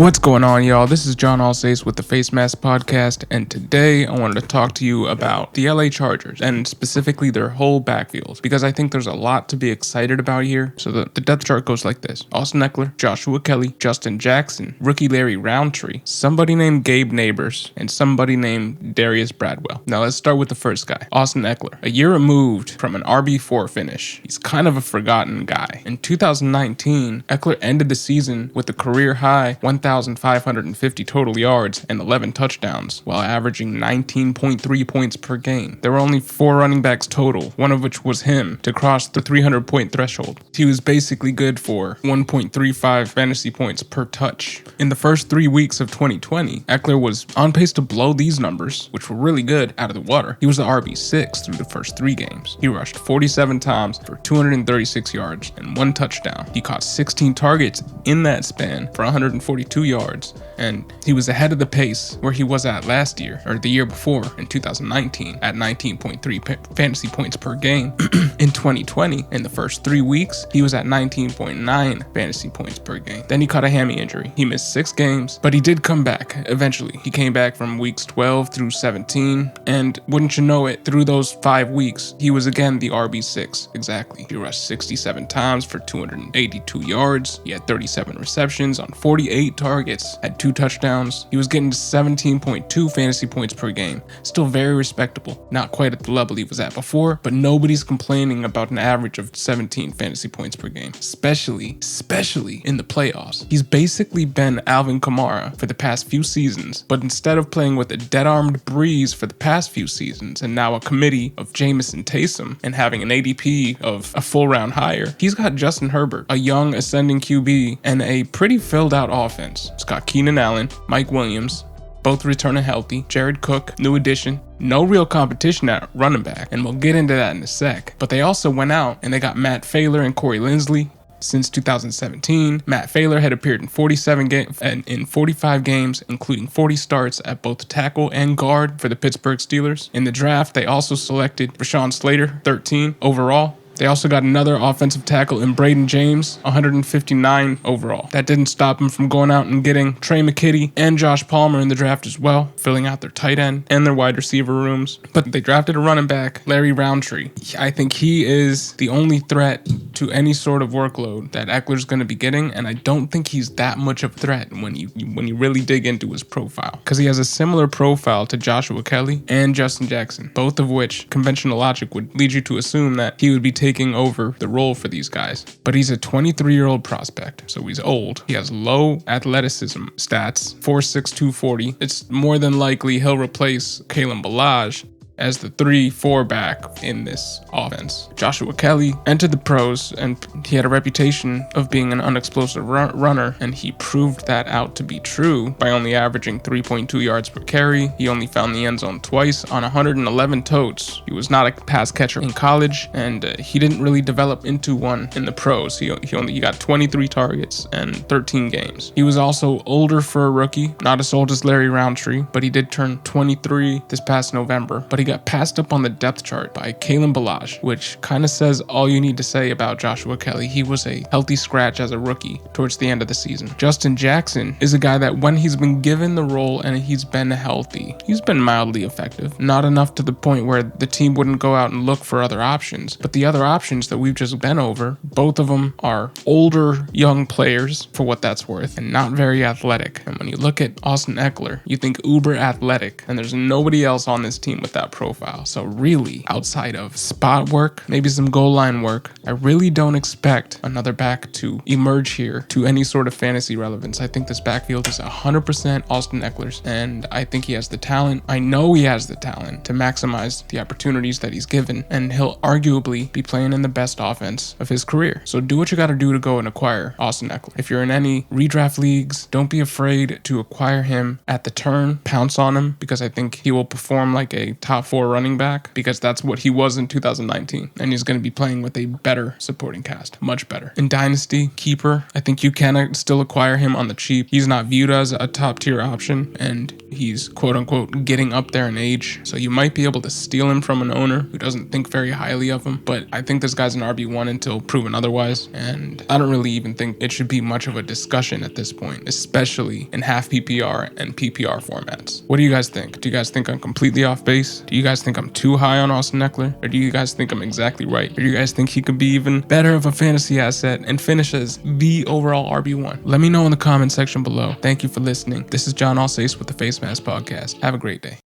What's going on, y'all? This is John Alsace with the Face Mask Podcast, and today I wanted to talk to you about the LA Chargers, and specifically their whole backfield, because I think there's a lot to be excited about here. So the depth chart goes like this: Austin Ekeler, Joshua Kelly, Justin Jackson, rookie Larry Roundtree, somebody named Gabe Neighbors, and somebody named Darius Bradwell. Now let's start with the first guy, Austin Ekeler. A year removed from an RB4 finish, he's kind of a forgotten guy. In 2019, Ekeler ended the season with a career high 1,550 total yards and 11 touchdowns, while averaging 19.3 points per game. There were only 4 running backs total, one of which was him, to cross the 300-point threshold. He was basically good for 1.35 fantasy points per touch. In the first 3 weeks of 2020, Ekeler was on pace to blow these numbers, which were really good, out of the water. He was the RB6 through the first 3 games. He rushed 47 times for 236 yards and 1 touchdown. He caught 16 targets in that span for 142 yards, and he was ahead of the pace where he was at last year, or the year before in 2019, at 19.3 fantasy points per game. In 2020, in the first 3 weeks, he was at 19.9 fantasy points per game. Then he caught a hammy injury. He missed 6 games, but he did come back eventually. He came back from weeks 12 through 17, and wouldn't you know it, through those 5 weeks, he was again the RB6, exactly. He rushed 67 times for 282 yards. He had 37 receptions on 48 targets, had 2 touchdowns. He was getting to 17.2 fantasy points per game. Still very respectable. Not quite at the level he was at before, but nobody's complaining about an average of 17 fantasy points per game, especially in the playoffs. He's basically been Alvin Kamara for the past few seasons, but instead of playing with a dead-armed Breeze for the past few seasons, and now a committee of Jameson Taysom, and having an ADP of a full round higher, he's got Justin Herbert, a young ascending QB, and a pretty filled out offense. It's got Keenan Allen, Mike Williams, both returning healthy, Jared Cook, new addition. No real competition at running back, and we'll get into that in a sec. But they also went out and they got Matt Failer and Corey Linsley. Since 2017, Matt Failer had appeared in 45 games, including 40 starts at both tackle and guard for the Pittsburgh Steelers. In the draft, they also selected Rashawn Slater, 13 overall. They also got another offensive tackle in Braden James, 159 overall. That didn't stop them from going out and getting Trey McKitty and Josh Palmer in the draft as well, filling out their tight end and their wide receiver rooms. But they drafted a running back, Larry Roundtree. I think he is the only threat to any sort of workload that Ekeler's going to be getting, and I don't think he's that much of a threat when you really dig into his profile, because he has a similar profile to Joshua Kelly and Justin Jackson, both of which conventional logic would lead you to assume that he would be taking over the role for these guys. But he's a 23-year-old prospect, so he's old. He has low athleticism stats, 4'6", 240. It's more than likely he'll replace Kalen Ballage as the 3-4 back in this offense. Joshua Kelly entered the pros, and he had a reputation of being an unexplosive runner, and he proved that out to be true by only averaging 3.2 yards per carry. He only found the end zone twice on 111 totes. He was not a pass catcher in college, and he didn't really develop into one in the pros. He got 23 targets and 13 games. He was also older for a rookie, not as old as Larry Roundtree, but he did turn 23 this past November. But he got passed up on the depth chart by Kalen Ballage, which kind of says all you need to say about Joshua Kelly. He was a healthy scratch as a rookie towards the end of the season. Justin Jackson is a guy that when he's been given the role and he's been healthy, he's been mildly effective. Not enough to the point where the team wouldn't go out and look for other options. But the other options that we've just been over, both of them are older young players for what that's worth, and not very athletic. And when you look at Austin Ekeler, you think uber athletic, and there's nobody else on this team with that profile. So really, outside of spot work, maybe some goal line work, I really don't expect another back to emerge here to any sort of fantasy relevance. I think this backfield is 100% Austin Ekeler's, and I think he has the talent. I know he has the talent to maximize the opportunities that he's given, and he'll arguably be playing in the best offense of his career. So do what you got to do to go and acquire Austin Ekeler. If you're in any redraft leagues, don't be afraid to acquire him at the turn. Pounce on him, because I think he will perform like a top top 4 running back because that's what he was in 2019. And he's going to be playing with a better supporting cast, much better. In Dynasty, keeper, I think you can still acquire him on the cheap. He's not viewed as a top tier option, and he's quote unquote getting up there in age. So you might be able to steal him from an owner who doesn't think very highly of him. But I think this guy's an RB1 until proven otherwise. And I don't really even think it should be much of a discussion at this point, especially in half PPR and PPR formats. What do you guys think? Do you guys think I'm completely off base? Do you guys think I'm too high on Austin Ekeler? Or do you guys think I'm exactly right? Or do you guys think he could be even better of a fantasy asset and finish as the overall RB1? Let me know in the comment section below. Thank you for listening. This is John Alsace with the Face Mask Podcast. Have a great day.